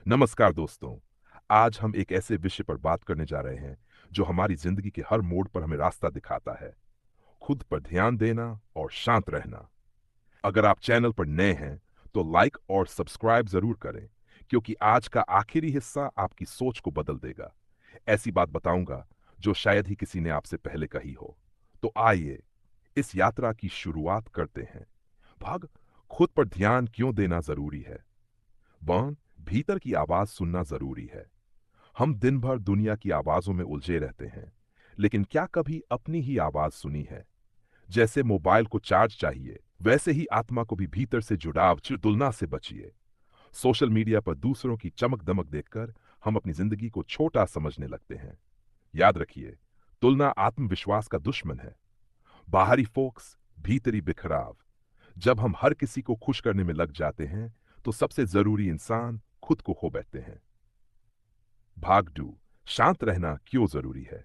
नमस्कार दोस्तों। आज हम एक ऐसे विषय पर बात करने जा रहे हैं जो हमारी जिंदगी के हर मोड़ पर हमें रास्ता दिखाता है। खुद पर ध्यान देना और शांत रहना। अगर आप चैनल पर नए हैं तो लाइक और सब्सक्राइब जरूर करें, क्योंकि आज का आखिरी हिस्सा आपकी सोच को बदल देगा। ऐसी बात बताऊंगा जो शायद ही किसी ने आपसे पहले कही हो। तो आइए इस यात्रा की शुरुआत करते हैं। भाग खुद पर ध्यान क्यों देना जरूरी है। वन भीतर की आवाज सुनना जरूरी है। हम दिन भर दुनिया की आवाजों में उलझे रहते हैं, लेकिन क्या कभी अपनी ही आवाज सुनी है? जैसे मोबाइल को चार्ज चाहिए, वैसे ही आत्मा को भी भीतर से जुड़ाव तुलना से बचिए। सोशल मीडिया पर दूसरों की चमक दमक देखकर हम अपनी जिंदगी को छोटा समझने लगते हैं। याद रखिए, तुलना आत्मविश्वास का दुश्मन है। बाहरी फोक्स, भीतरी बिखराव। जब हम हर किसी को खुश करने में लग जाते हैं तो सबसे जरूरी इंसान खुद को खो बैठते हैं। भाग 2, शांत रहना क्यों जरूरी है।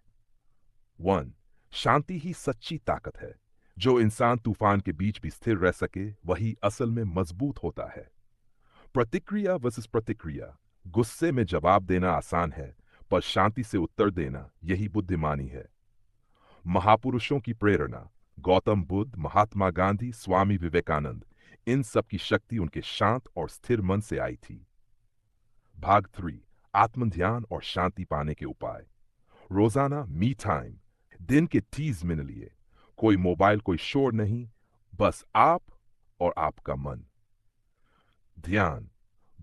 वन, शांति ही सच्ची ताकत है। जो इंसान तूफान के बीच भी स्थिर रह सके वही असल में मजबूत होता है। प्रतिक्रिया वर्सेस प्रतिक्रिया। गुस्से में जवाब देना आसान है, पर शांति से उत्तर देना यही बुद्धिमानी है। महापुरुषों की प्रेरणा, गौतम बुद्ध, महात्मा गांधी, स्वामी विवेकानंद, इन सब की शक्ति उनके शांत और स्थिर मन से आई थी। भाग 3, आत्म ध्यान और शांति पाने के उपाय। रोजाना मी टाइम। दिन के 30 मिनट लिए। कोई मोबाइल, कोई शोर नहीं, बस आप और आपका मन। ध्यान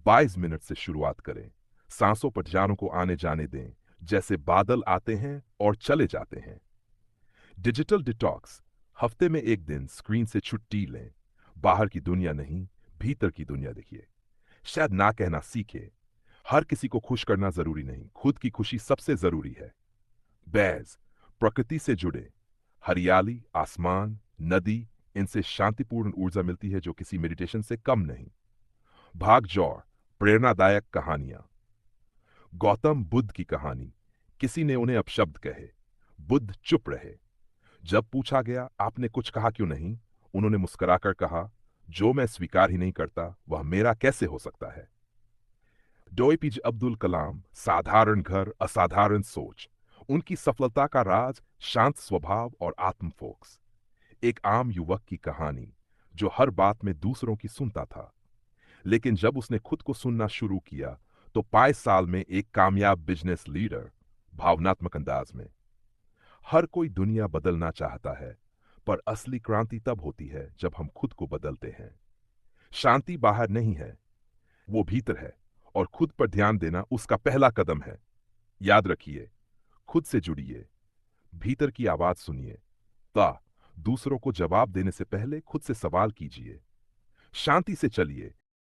22 मिनट से शुरुआत करें। सांसों पर जानों को आने जाने दें, जैसे बादल आते हैं और चले जाते हैं। Digital detox. हफ्ते में एक दिन स्क्रीन से छुट्टी लें। बाहर की दुनिया नहीं, भीतर की दुनिया देखिए। शायद ना कहना सीखे। हर किसी को खुश करना जरूरी नहीं, खुद की खुशी सबसे जरूरी है। बैज, प्रकृति से जुड़े। हरियाली, आसमान, नदी, इनसे शांतिपूर्ण ऊर्जा मिलती है जो किसी मेडिटेशन से कम नहीं। भाग जौर, प्रेरणादायक कहानियां। गौतम बुद्ध की कहानी। किसी ने उन्हें अपशब्द कहे, बुद्ध चुप रहे। जब पूछा गया, आपने कुछ कहा क्यों नहीं, उन्होंने मुस्कुराकर कहा, जो मैं स्वीकार ही नहीं करता वह मेरा कैसे हो सकता है। डॉ. अब्दुल कलाम, साधारण घर, असाधारण सोच। उनकी सफलता का राज शांत स्वभाव और आत्मफोक्स। एक आम युवक की कहानी जो हर बात में दूसरों की सुनता था, लेकिन जब उसने खुद को सुनना शुरू किया तो 5 साल में एक कामयाब बिजनेस लीडर। भावनात्मक अंदाज में। हर कोई दुनिया बदलना चाहता है, पर असली क्रांति तब होती है जब हम खुद को बदलते हैं। शांति बाहर नहीं है, वो भीतर है, और खुद पर ध्यान देना उसका पहला कदम है। याद रखिए, खुद से जुड़िए, भीतर की आवाज सुनिए। ता दूसरों को जवाब देने से पहले खुद से सवाल कीजिए। शांति से चलिए,